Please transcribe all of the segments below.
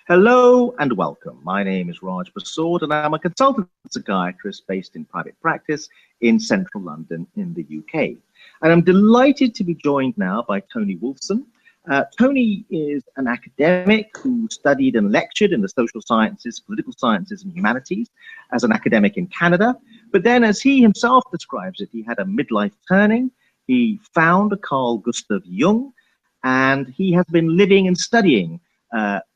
Hello and welcome. My name is Raj Persaud and I'm a consultant psychiatrist based in private practice in central London in the UK. And I'm delighted to be joined now by Tony Woolfson. Tony is an academic who studied and lectured in the social sciences, political sciences and humanities as an academic in Canada. But then, as he himself describes it, he had a midlife turning. He found Carl Gustav Jung, and he has been living and studying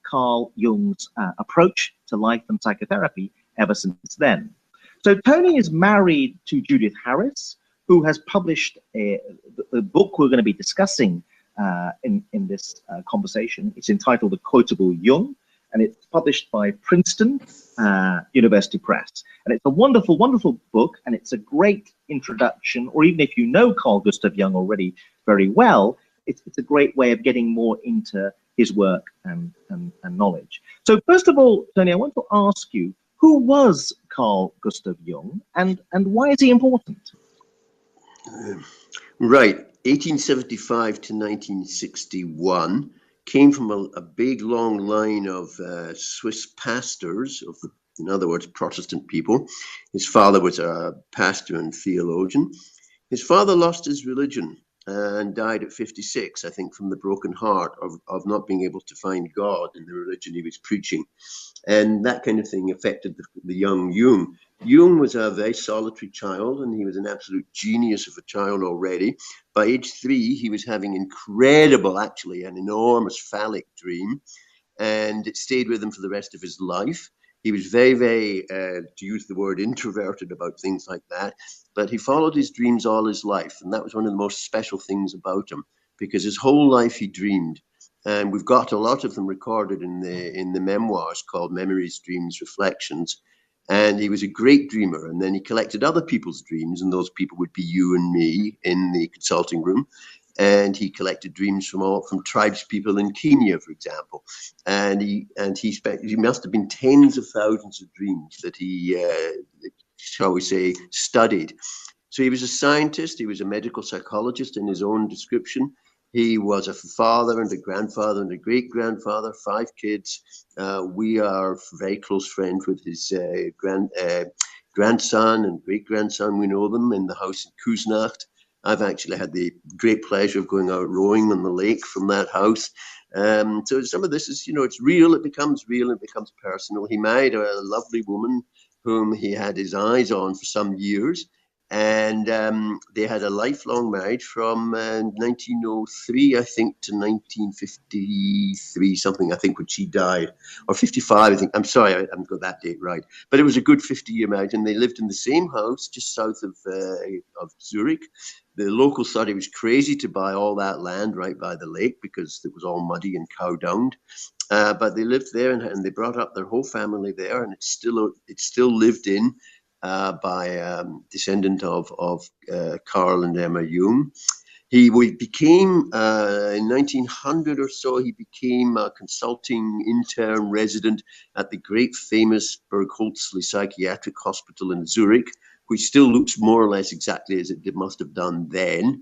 Carl Jung's approach to life and psychotherapy ever since then. So Tony is married to Judith Harris, who has published the book we're going to be discussing in this conversation. It's entitled The Quotable Jung, and it's published by Princeton University Press. And it's a wonderful, wonderful book, and it's a great introduction, or even if you know Carl Gustav Jung already very well, it's a great way of getting more into his work and knowledge. So first of all, Tony, I want to ask you, who was Carl Gustav Jung, and why is he important? Right, 1875 to 1961, came from a big long line of Swiss pastors, in other words, Protestant people. His father was a pastor and theologian. His father lost his religion and died at 56, I think, from the broken heart of not being able to find God in the religion he was preaching. And that kind of thing affected the young Jung. Jung was a very solitary child, and he was an absolute genius of a child already. By age 3, he was having an enormous phallic dream, and it stayed with him for the rest of his life. He was very, very, to use the word, introverted about things like that. But he followed his dreams all his life. And that was one of the most special things about him, because his whole life he dreamed. And we've got a lot of them recorded in the memoirs called Memories, Dreams, Reflections. And he was a great dreamer. And then he collected other people's dreams. And those people would be you and me in the consulting room. And he collected dreams from tribespeople in Kenya, for example. And he must have been tens of thousands of dreams that he, shall we say, studied. So he was a scientist. He was a medical psychologist in his own description. He was a father and a grandfather and a great-grandfather, 5 kids. We are very close friends with his grandson and great-grandson. We know them in the house in Kuznacht. I've actually had the great pleasure of going out rowing on the lake from that house. So some of this is, it's real, it becomes personal. He married a lovely woman whom he had his eyes on for some years. And they had a lifelong marriage from 1903, I think, to 1953, something, I think, when she died. Or 55, I think. I'm sorry, I haven't got that date right. But it was a good 50-year marriage, and they lived in the same house just south of Zurich. The local thought he was crazy to buy all that land right by the lake because it was all muddy and cow-dunged. But they lived there, and they brought up their whole family there, and it's still lived in by a descendant of Carl and Emma Jung. He became, in 1900 or so, he became a consulting intern resident at the great famous Bergholzli Psychiatric Hospital in Zurich, which still looks more or less exactly as it must have done then.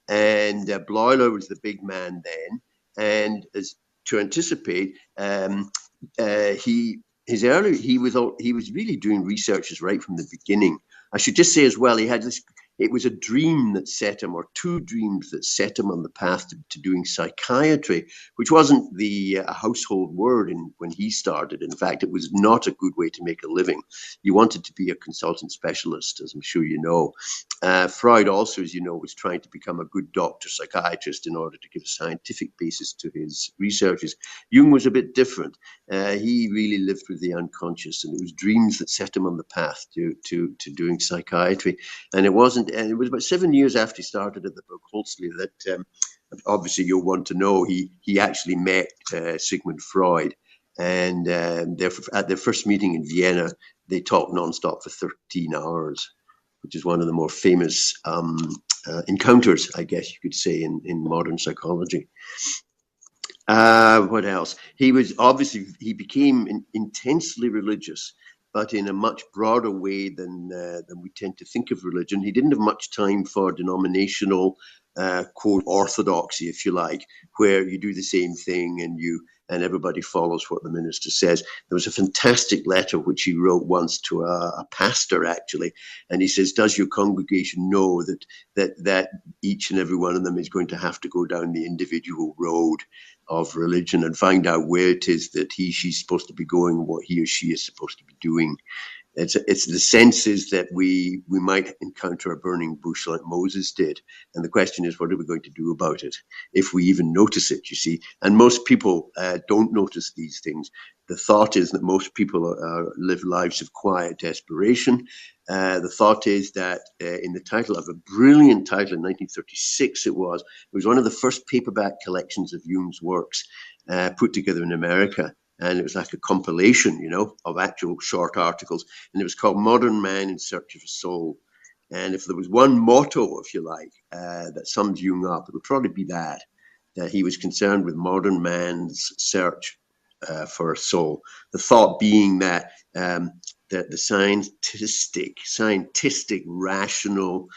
And Bleuler was the big man then. And as to anticipate, he was really doing researches right from the beginning. I should just say as well, it was a dream that set him, or 2 dreams that set him on the path to doing psychiatry, which wasn't the household word when he started. In fact, it was not a good way to make a living. You wanted to be a consultant specialist, as I'm sure you know. Freud also, as you know, was trying to become a good doctor psychiatrist in order to give a scientific basis to his researches. Jung was a bit different. He really lived with the unconscious, and it was dreams that set him on the path to doing psychiatry. And it was about 7 years after he started at the Bergholzli that, obviously you'll want to know, he actually met Sigmund Freud. And at their first meeting in Vienna, they talked nonstop for 13 hours, which is one of the more famous encounters, I guess you could say, in modern psychology. What else? He became intensely religious, but in a much broader way than we tend to think of religion. He didn't have much time for denominational quote orthodoxy, if you like, where you do the same thing and everybody follows what the minister says. There was a fantastic letter which he wrote once to a pastor, actually, and he says, "Does your congregation know that each and every one of them is going to have to go down the individual road of religion and find out where it is that she's supposed to be going and what he or she is supposed to be doing?" It's the senses that we might encounter a burning bush like Moses did. And the question is, what are we going to do about it? If we even notice it, you see. And most people don't notice these things. The thought is that most people live lives of quiet desperation. The thought is that in the title of a brilliant title in 1936, it was one of the first paperback collections of Jung's works put together in America. And it was like a compilation, you know, of actual short articles. And it was called Modern Man in Search of a Soul. And if there was one motto, if you like, that sums Jung up, it would probably be that he was concerned with modern man's search for a soul. The thought being that that the scientific, rational,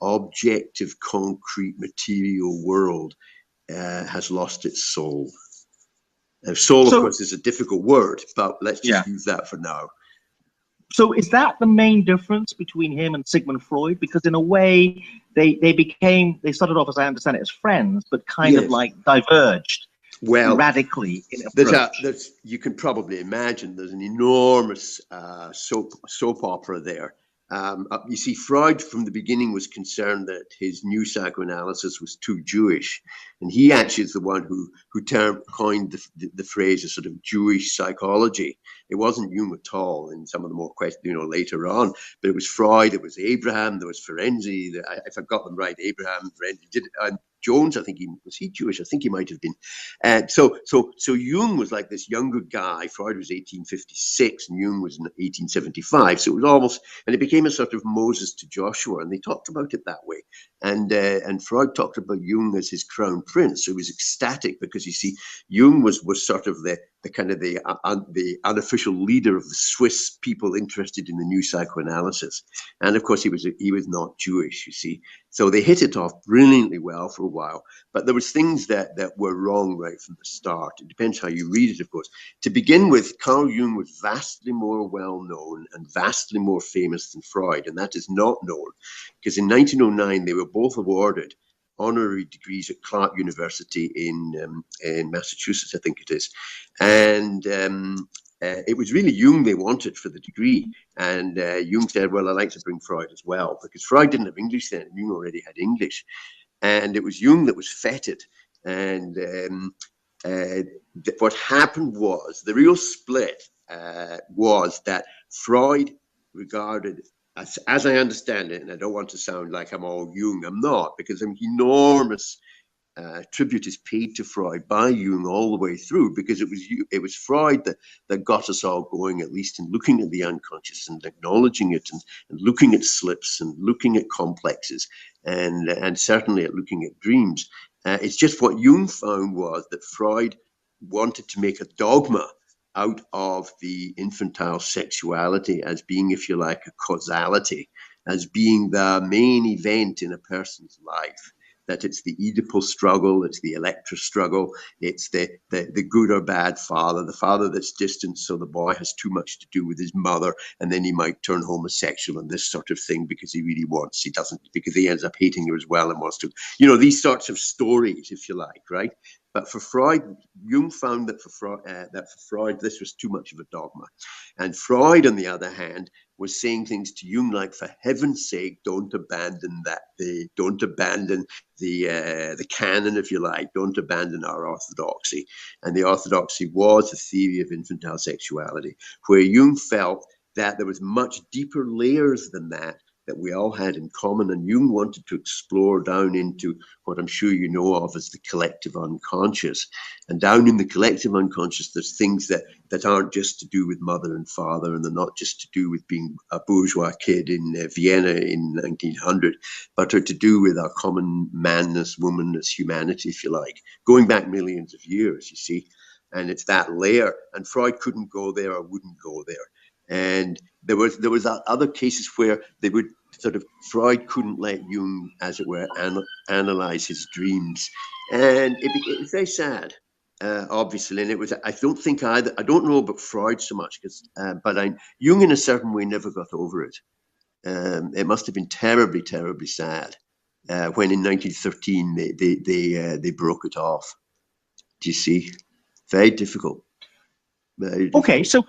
objective, concrete, material world has lost its soul. Soul, of course, is a difficult word, but let's just use that for now. So is that the main difference between him and Sigmund Freud? Because in a way, they started off, as I understand it, as friends, but kind of like diverged radically in approach. You can probably imagine there's an enormous soap opera there. You see, Freud from the beginning was concerned that his new psychoanalysis was too Jewish, and he actually is the one who coined the phrase a sort of Jewish psychology. It wasn't Jung at all in some of the more questions, later on, but it was Freud, it was Abraham, there was Ferenczi. If I got them right, Abraham, Ferenczi, Jones, I think was he Jewish? I think he might have been. So Jung was like this younger guy. Freud was 1856 and Jung was in 1875. So it was almost, and it became a sort of Moses to Joshua, and they talked about it that way. And Freud talked about Jung as his crown prince. So he was ecstatic because, you see, Jung was sort of the kind of the unofficial leader of the Swiss people interested in the new psychoanalysis. And of course, he was not Jewish, you see. So they hit it off brilliantly well for a while, but there was things that were wrong right from the start. It depends how you read it, of course. To begin with, Carl Jung was vastly more well-known and vastly more famous than Freud, and that is not known, because in 1909, they were both awarded honorary degrees at Clark University in Massachusetts, I think it is. And it was really Jung they wanted for the degree. And Jung said, well, I'd like to bring Freud as well, because Freud didn't have English then, and Jung already had English. And it was Jung that was feted. And what happened was, the real split was that Freud regarded, as I understand it, and I don't want to sound like I'm all Jung, I'm not, because an enormous tribute is paid to Freud by Jung all the way through, because it was Freud that got us all going, at least in looking at the unconscious and acknowledging it, and looking at slips and looking at complexes, and certainly at looking at dreams. It's just what Jung found was that Freud wanted to make a dogma out of the infantile sexuality as being, if you like, a causality, as being the main event in a person's life. That it's the Oedipal struggle, it's the Electra struggle, it's the good or bad father, the father that's distant, so the boy has too much to do with his mother, and then he might turn homosexual and this sort of thing because he doesn't, because he ends up hating her as well and wants to, these sorts of stories, if you like, right? But for Freud, Jung found that for Freud, this was too much of a dogma. And Freud, on the other hand, was saying things to Jung like, for heaven's sake, don't abandon the canon, if you like, don't abandon our orthodoxy. And the orthodoxy was a theory of infantile sexuality, where Jung felt that there was much deeper layers than that we all had in common, and Jung wanted to explore down into what I'm sure you know of as the collective unconscious. And down in the collective unconscious, there's things that aren't just to do with mother and father, and they're not just to do with being a bourgeois kid in Vienna in 1900, but are to do with our common manness, womanness, humanity, if you like, going back millions of years, you see. And it's that layer, and Freud couldn't go there or wouldn't go there. And there was other cases where they would sort of Freud couldn't let Jung, as it were, analyze his dreams, and it was very sad, obviously. And it was, I don't think either, I don't know about Freud so much, but Jung in a certain way never got over it. It must have been terribly, terribly sad when in 1913 they broke it off. Do you see? Very difficult. Very difficult. Okay, so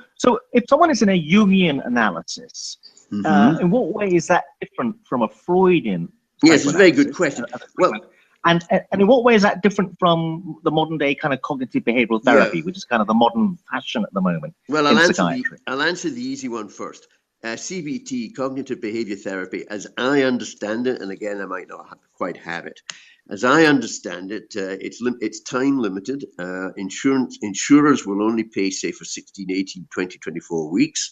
if someone is in a Jungian analysis, in what way is that different from a Freudian? Yes, it's a very good question. Well, and in what way is that different from the modern day kind of cognitive behavioral therapy, which is kind of the modern fashion at the moment? Well, I'll answer the easy one first. CBT, cognitive behavior therapy, as I understand it, and again, I might not quite have it. As I understand it, it's time limited. Insurers will only pay, say, for 16, 18, 20, 24 weeks.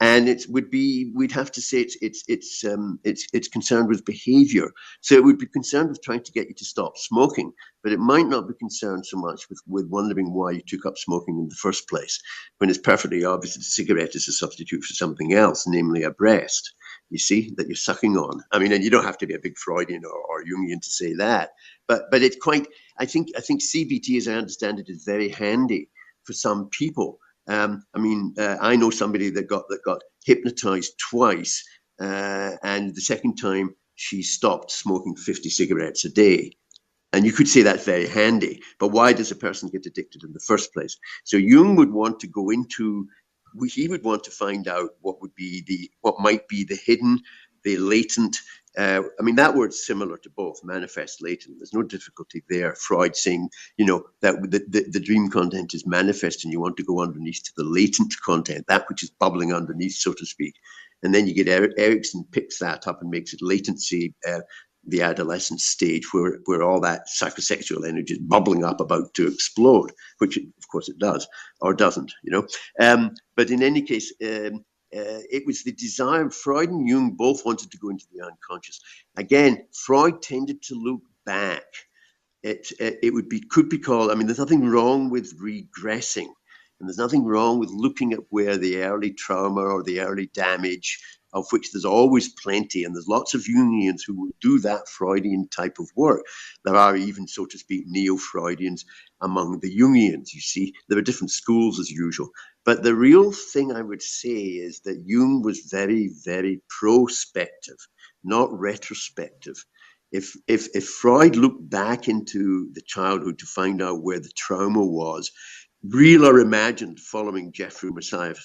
And we'd have to say it's concerned with behavior. So it would be concerned with trying to get you to stop smoking, but it might not be concerned so much with wondering why you took up smoking in the first place, when it's perfectly obvious that a cigarette is a substitute for something else, namely a breast, you see, that you're sucking on. I mean, and you don't have to be a big Freudian or Jungian to say that, but it's quite, I think CBT, as I understand it, is very handy for some people. I know somebody that got hypnotized twice, and the second time she stopped smoking 50 cigarettes a day. And you could say that's very handy, but why does a person get addicted in the first place? So Jung would want to go into, he would want to find out what might be the hidden, the latent. That word's similar to both, manifest, latent. There's no difficulty there. Freud saying, that the dream content is manifest, and you want to go underneath to the latent content, that which is bubbling underneath, so to speak. And then you get Erickson picks that up and makes it latency, the adolescent stage where all that psychosexual energy is bubbling up, about to explode, which of course it does, or doesn't, But in any case, it was the desire. Freud and Jung both wanted to go into the unconscious. Again, Freud tended to look back. It could be called, there's nothing wrong with regressing, and there's nothing wrong with looking at where the early trauma or the early damage, of which there's always plenty, and there's lots of Jungians who will do that Freudian type of work. There are even, so to speak, neo-Freudians among the Jungians, you see. There are different schools as usual. But the real thing I would say is that Jung was very, very prospective, not retrospective. If Freud looked back into the childhood to find out where the trauma was, real or imagined, following Jeffrey Messiah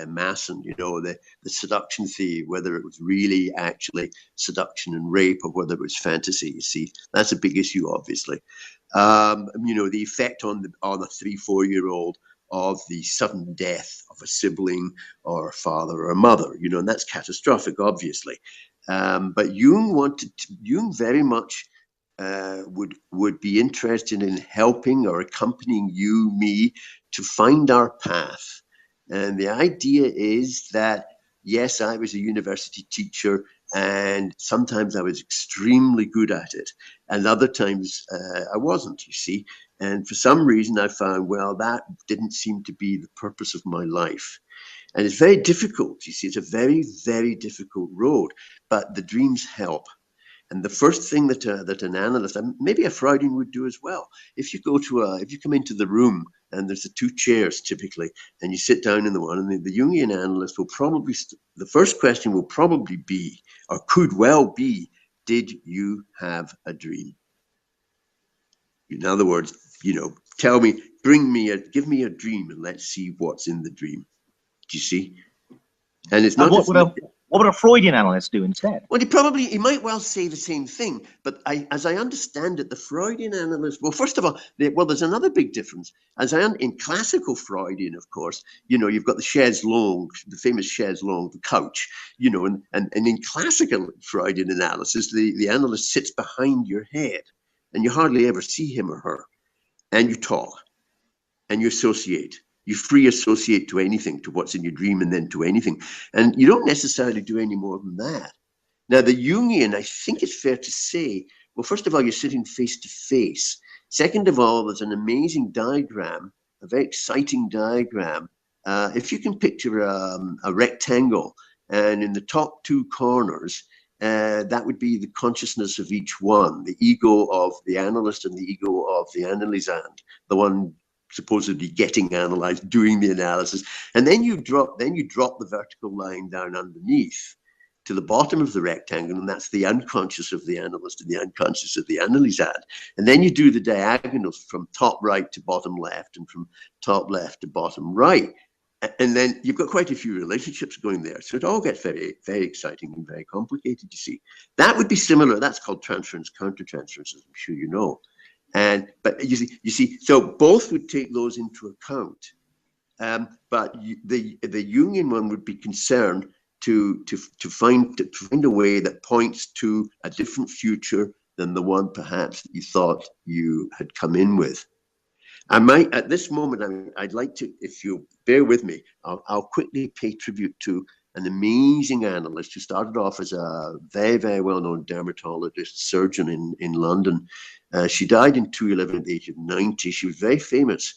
Masson, the seduction theory, whether it was really actually seduction and rape or whether it was fantasy, you see, that's a big issue, obviously. The effect on the 3-4-year-old of the sudden death of a sibling or a father or a mother, and that's catastrophic, obviously. But Jung very much would be interested in helping or accompanying me to find our path. And the idea is that, yes, I was a university teacher, and sometimes I was extremely good at it, and other times I wasn't, you see. And for some reason I found, well, that didn't seem to be the purpose of my life. And it's very difficult, you see. It's a very, very difficult road, but the dreams help. And the first thing that an analyst, and maybe a Freudian, would do as well, if you come into the room and there's the 2 chairs typically, and you sit down in the one, and the Jungian analyst will probably, the first question will probably be, or could well be, did you have a dream? In other words, tell me, give me a dream and let's see what's in the dream. Do you see? And it's not. What would a Freudian analyst do instead? Well, he might well say the same thing, but as I understand it, the Freudian analyst, well, first of all, there's another big difference. In classical Freudian, of course, you've got the chaise longue, the famous chaise longue, the couch, and in classical Freudian analysis, the analyst sits behind your head, and you hardly ever see him or her, and you talk, and you associate. You free associate to anything, to what's in your dream, and then to anything. And you don't necessarily do any more than that. Now, the Jungian, I think it's fair to say, well, first of all, you're sitting face to face. Second of all, there's an amazing diagram, a very exciting diagram. If you can picture a rectangle, and in the top 2 corners that would be the consciousness of each one, the ego of the analyst and the ego of the analysand, the one supposedly getting analyzed, doing the analysis. And then you drop the vertical line down underneath to the bottom of the rectangle, and that's the unconscious of the analyst and the unconscious of the analysand. And then you do the diagonals from top right to bottom left and from top left to bottom right. And then you've got quite a few relationships going there. So it all gets very, very exciting and very complicated, you see. That would be similar. That's called transference, countertransference, as I'm sure you know. But you see, so both would take those into account. But the Jungian one would be concerned to find a way that points to a different future than the one perhaps that you thought you had come in with. I might, at this moment, I'd like to, if you bear with me, I'll quickly pay tribute to an amazing analyst who started off as a very, very well-known dermatologist, surgeon in London. She died in 2011 at the age of 90. She was very famous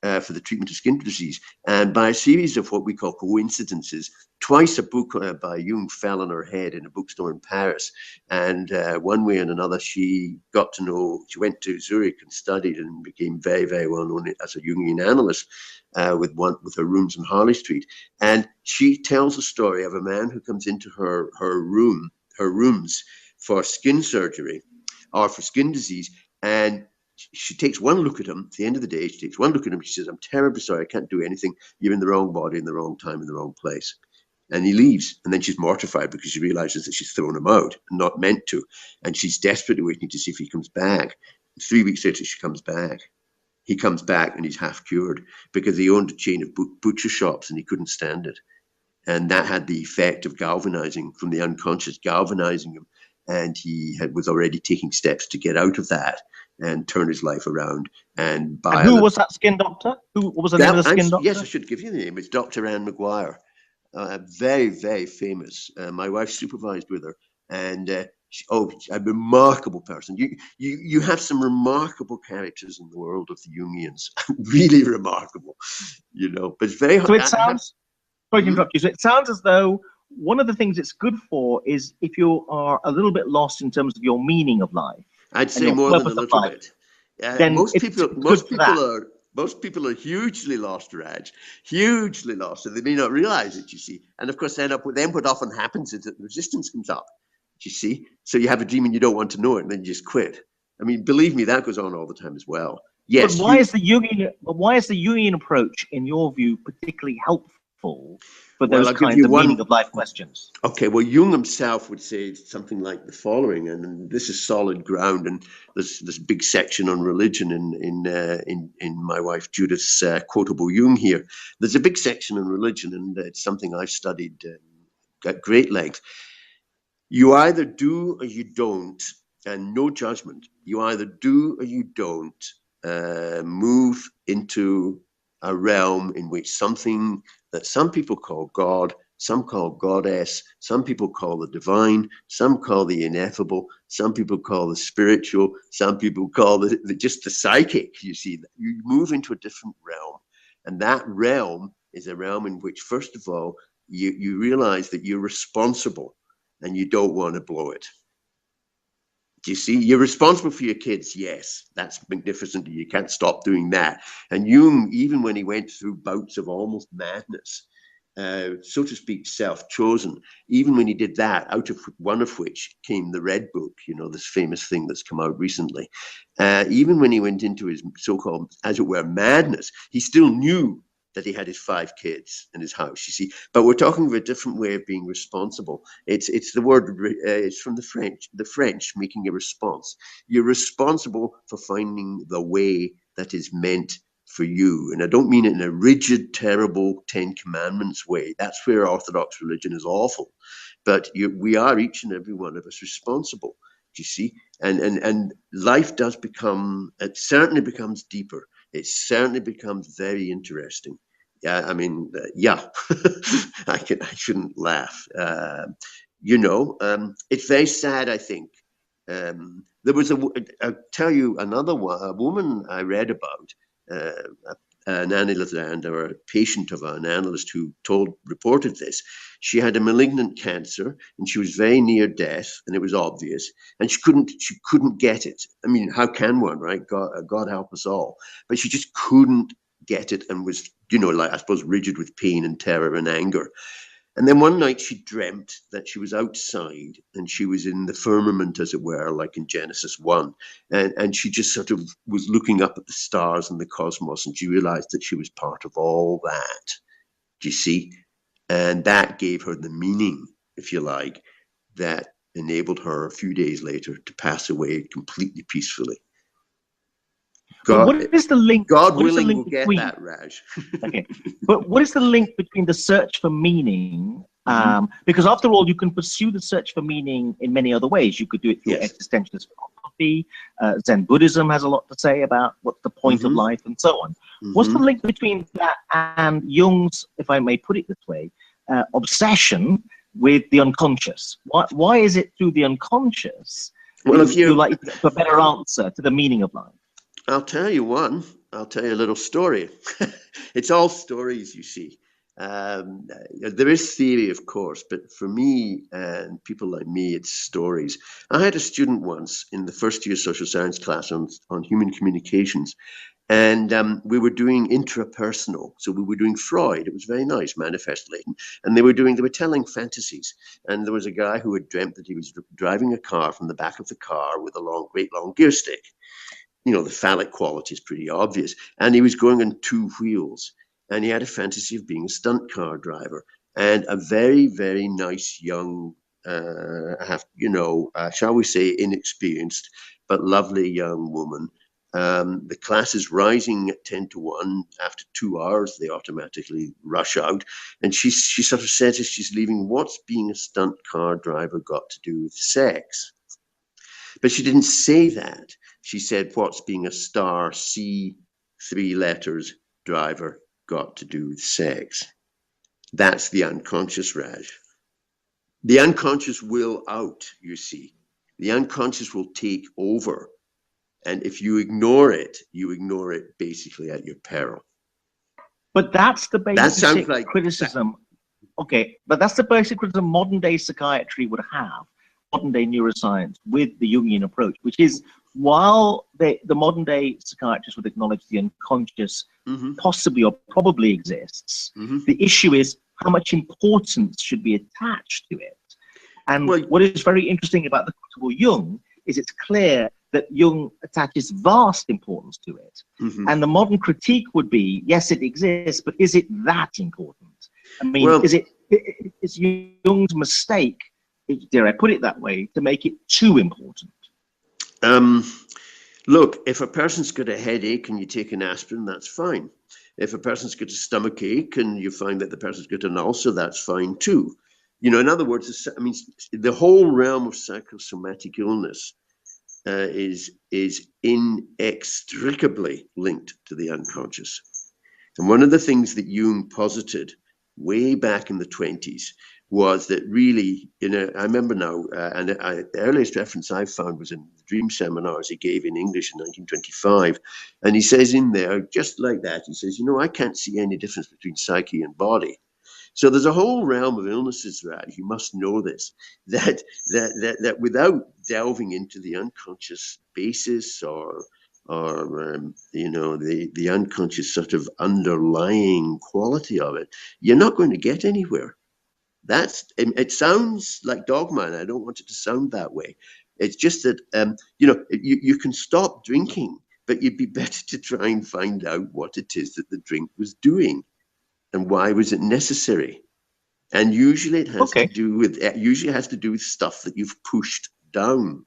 for the treatment of skin disease. And by a series of what we call coincidences, twice a book by Jung fell on her head in a bookstore in Paris. And one way and another, she got to know, she went to Zurich and studied and became very, very well known as a Jungian analyst with her rooms on Harley Street. And she tells a story of a man who comes into her rooms for skin surgery or for skin disease. And she takes one look at him. At the end of the day, she takes one look at him. She says, "I'm terribly sorry. I can't do anything. You're in the wrong body, in the wrong time, in the wrong place." And he leaves. And then she's mortified because she realizes that she's thrown him out and not meant to. And she's desperately waiting to see if he comes back. 3 weeks later, she comes back. He comes back and he's half cured because he owned a chain of butcher shops and he couldn't stand it. And that had the effect of galvanizing from the unconscious, galvanizing him. And he was already taking steps to get out of that and turn his life around. And who was that skin doctor? What was the name of the skin doctor? Yes, I should give you the name. It's Dr. Anne Maguire. Very, very famous. My wife supervised with her. And a remarkable person. You have some remarkable characters in the world of the Jungians. Really remarkable, you know. But it's very hard. So it sounds, sorry to interrupt you. So it sounds as though one of the things it's good for is if you are a little bit lost in terms of your meaning of life. I'd say more than a little bit. Then most people are hugely lost, Raj, hugely lost, and they may not realize it, you see. And of course, then what often happens is that resistance comes up, you see. So you have a dream and you don't want to know it, and then you just quit. I mean, believe me, that goes on all the time as well. Yes. But why is the Jungian approach, in your view, particularly helpful for those kinds of meaning of life questions? Okay, well, Jung himself would say something like the following, and this is solid ground, and there's this big section on religion in my wife Judith's Quotable Jung here. There's a big section on religion, and it's something I've studied at great length. You either do or you don't, and no judgment. You either do or you don't move into a realm in which something that some people call God, some call goddess, some people call the divine, some call the ineffable, some people call the spiritual, some people call just the psychic. You see, you move into a different realm. And that realm is a realm in which, first of all, you realize that you're responsible and you don't want to blow it. Do you see? You're responsible for your kids. Yes, that's magnificent. You can't stop doing that. And Jung, even when he went through bouts of almost madness, so to speak, self-chosen, even when he did that, out of one of which came the Red Book, you know, this famous thing that's come out recently, even when he went into his so-called, as it were, madness, he still knew that he had his 5 kids in his house, you see. But we're talking of a different way of being responsible. It's the word, it's from the French, making a response. You're responsible for finding the way that is meant for you. And I don't mean it in a rigid, terrible 10 Commandments way. That's where Orthodox religion is awful. But we are, each and every one of us, responsible, you see. And life does become, it certainly becomes deeper. It certainly becomes very interesting. Yeah, I mean, yeah, I shouldn't laugh. You know, it's very sad, I think. There was I'll tell you another one, a woman I read about, an analyst or a patient of an analyst who reported this. She had a malignant cancer and she was very near death, and it was obvious, and she couldn't get it. I mean, how can one, right? God help us all. But she just couldn't get it and was, like, I suppose, rigid with pain and terror and anger. And then one night she dreamt that she was outside and she was in the firmament, as it were, like in Genesis 1. And she just sort of was looking up at the stars and the cosmos, and she realized that she was part of all that. Do you see? And that gave her the meaning, if you like, that enabled her a few days later to pass away completely peacefully. God, what is the link? God willing, we'll get that, Raj. Okay, but what is the link between the search for meaning? Because after all, you can pursue the search for meaning in many other ways. You could do it through existentialist philosophy. Zen Buddhism has a lot to say about what's the point of life and so on. What's the link between that and Jung's, if I may put it this way, obsession with the unconscious? Why is it through the unconscious if you like to get a better answer to the meaning of life? I'll tell you one. I'll tell you a little story. It's all stories, you see. There is theory, of course, but for me and people like me, it's stories. I had a student once in the first year social science class on human communications, and we were doing intrapersonal. So we were doing Freud. It was very nice, manifest latent. And they were telling fantasies. And there was a guy who had dreamt that he was driving a car from the back of the car with a great long gear stick. The phallic quality is pretty obvious. And he was going on 2 wheels. And he had a fantasy of being a stunt car driver. And a very, very nice young, shall we say, inexperienced, but lovely young woman. The class is rising at 10 to 1. After 2 hours, they automatically rush out. And she sort of says as she's leaving, what's being a stunt car driver got to do with sex? But she didn't say that. She said, what's being a star C 3 letters driver got to do with sex? That's the unconscious, Raj. The unconscious will out, you see. The unconscious will take over. And if you ignore it basically at your peril. But that's the basic criticism. Okay, but that's the basic criticism modern day psychiatry would have, modern day neuroscience with the Jungian approach, which is while the modern day psychiatrists would acknowledge the unconscious possibly or probably exists, the issue is how much importance should be attached to it. And what is very interesting about the Quotable Jung is it's clear that Jung attaches vast importance to it. And the modern critique would be, yes, it exists, but is it that important? I mean, is Jung's mistake, dare I put it that way, to make it too important? Look, if a person's got a headache and you take an aspirin, that's fine. If a person's got a stomach ache and you find that the person's got an ulcer, that's fine too. In other words, the whole realm of psychosomatic illness is inextricably linked to the unconscious. And one of the things that Jung posited way back in the 20s was that really, I remember now, the earliest reference I found was in the dream seminars he gave in English in 1925. And he says in there, just like that, he says, I can't see any difference between psyche and body. So there's a whole realm of illnesses, Raj, you must know this, that without delving into the unconscious basis or the unconscious sort of underlying quality of it, you're not going to get anywhere. It sounds like dogma, and I don't want it to sound that way. It's just that, you can stop drinking, but you'd be better to try and find out what it is that the drink was doing and why was it necessary. And usually it has to do with stuff that you've pushed down.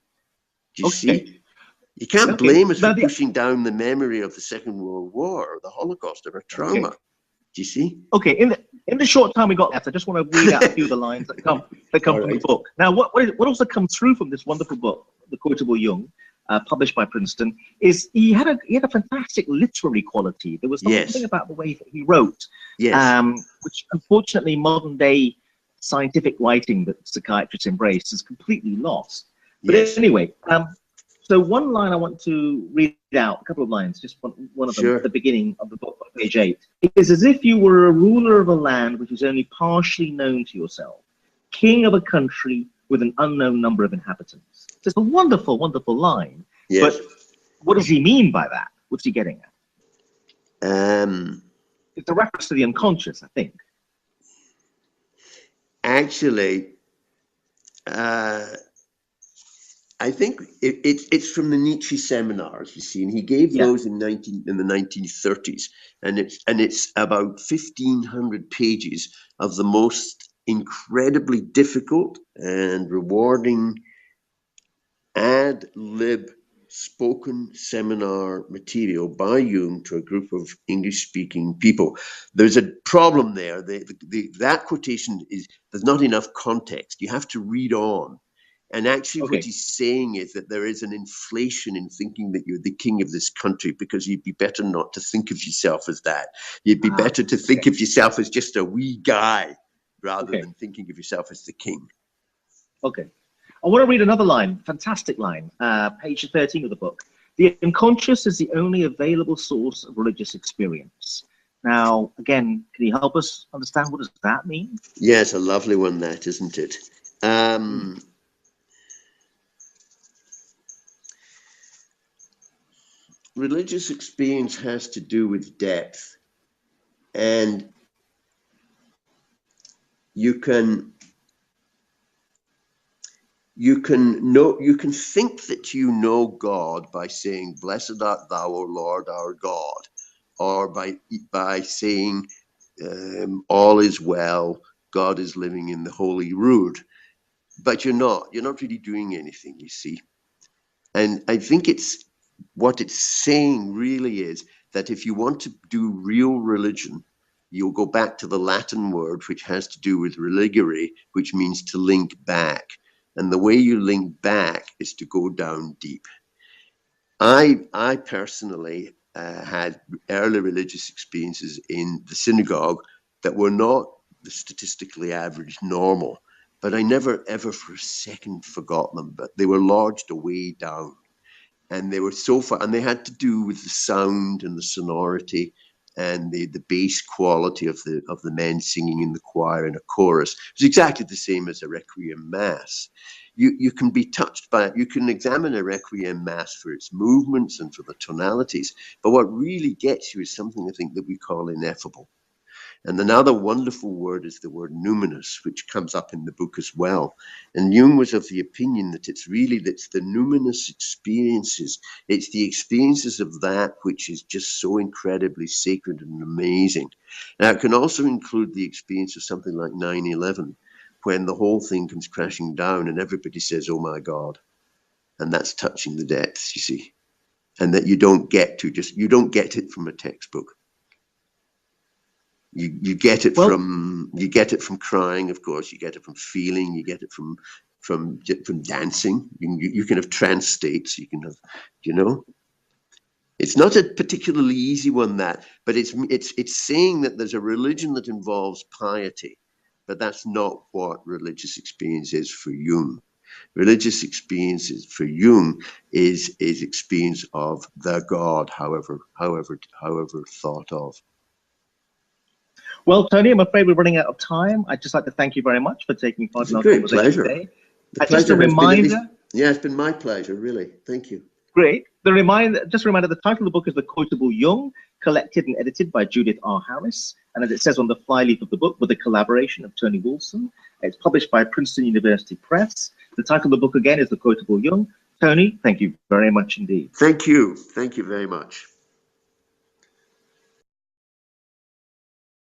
Do you see? You can't blame us for pushing down the memory of the Second World War or the Holocaust or a trauma. Do you see? Okay, in the short time we got left, I just want to read out a few of the lines that come from the book. Now, what also comes through from this wonderful book, The Quotable Jung, published by Princeton, is he had a fantastic literary quality. There was something about the way that he wrote, which unfortunately modern day scientific writing that psychiatrists embrace is completely lost. But anyway, so one line I want to read out a couple of lines, just one of them Sure. at the beginning of the book, on page 8. It is as if you were a ruler of a land which is only partially known to yourself, king of a country with an unknown number of inhabitants. It's a wonderful, wonderful line. Yes. But what does he mean by that? What's he getting at? It's a reference to the unconscious, I think. Actually, I think it's from the Nietzsche seminars, you see, and he gave those in the 1930s, and it's about 1,500 pages of the most incredibly difficult and rewarding ad lib spoken seminar material by Jung to a group of English-speaking people. There's a problem there. That quotation is, there's not enough context. You have to read on. And actually what he's saying is that there is an inflation in thinking that you're the king of this country, because you'd be better not to think of yourself as that. You'd be better to think of yourself as just a wee guy rather than thinking of yourself as the king. Okay. I want to read another line, fantastic line, page 13 of the book. The unconscious is the only available source of religious experience. Now, again, can you help us understand what does that mean? Yeah, it's a lovely one, that, isn't it? Religious experience has to do with depth, and you can think that you know God by saying, "Blessed art thou, O Lord our God," or by saying, "All is well, God is living in the Holy Rood." But you're not really doing anything, you see. And I think what it's saying really is that if you want to do real religion, you'll go back to the Latin word, which has to do with religere, which means to link back. And the way you link back is to go down deep. I personally had early religious experiences in the synagogue that were not the statistically average normal, but I never ever for a second forgot them. But they were lodged away down. And they were so far, and they had to do with the sound and the sonority and the bass quality of the men singing in the choir in a chorus. It was exactly the same as a requiem mass. You can be touched by it. You can examine a requiem mass for its movements and for the tonalities. But what really gets you is something, I think, that we call ineffable. And another wonderful word is the word numinous, which comes up in the book as well. And Jung was of the opinion that it's the numinous experiences. It's the experiences of that which is just so incredibly sacred and amazing. Now, it can also include the experience of something like 9/11, when the whole thing comes crashing down and everybody says, "Oh my God." And that's touching the depths, you see. And that you don't get it from a textbook. You get it from crying, of course. You get it from feeling. You get it from dancing. You can have trance states. You can have, It's not a particularly easy one, but it's saying that there's a religion that involves piety, but that's not what religious experience is for Jung. Religious experiences for Jung is experience of the God, however thought of. Well, Tony, I'm afraid we're running out of time. I'd just like to thank you very much for taking part in our conversation today. Just a reminder. It's been my pleasure, really. Thank you. Great. Just a reminder, the title of the book is The Quotable Jung, collected and edited by Judith Harris. And as it says on the flyleaf of the book, with the collaboration of Tony Woolfson. It's published by Princeton University Press. The title of the book again is The Quotable Jung. Tony, thank you very much indeed. Thank you. Thank you very much.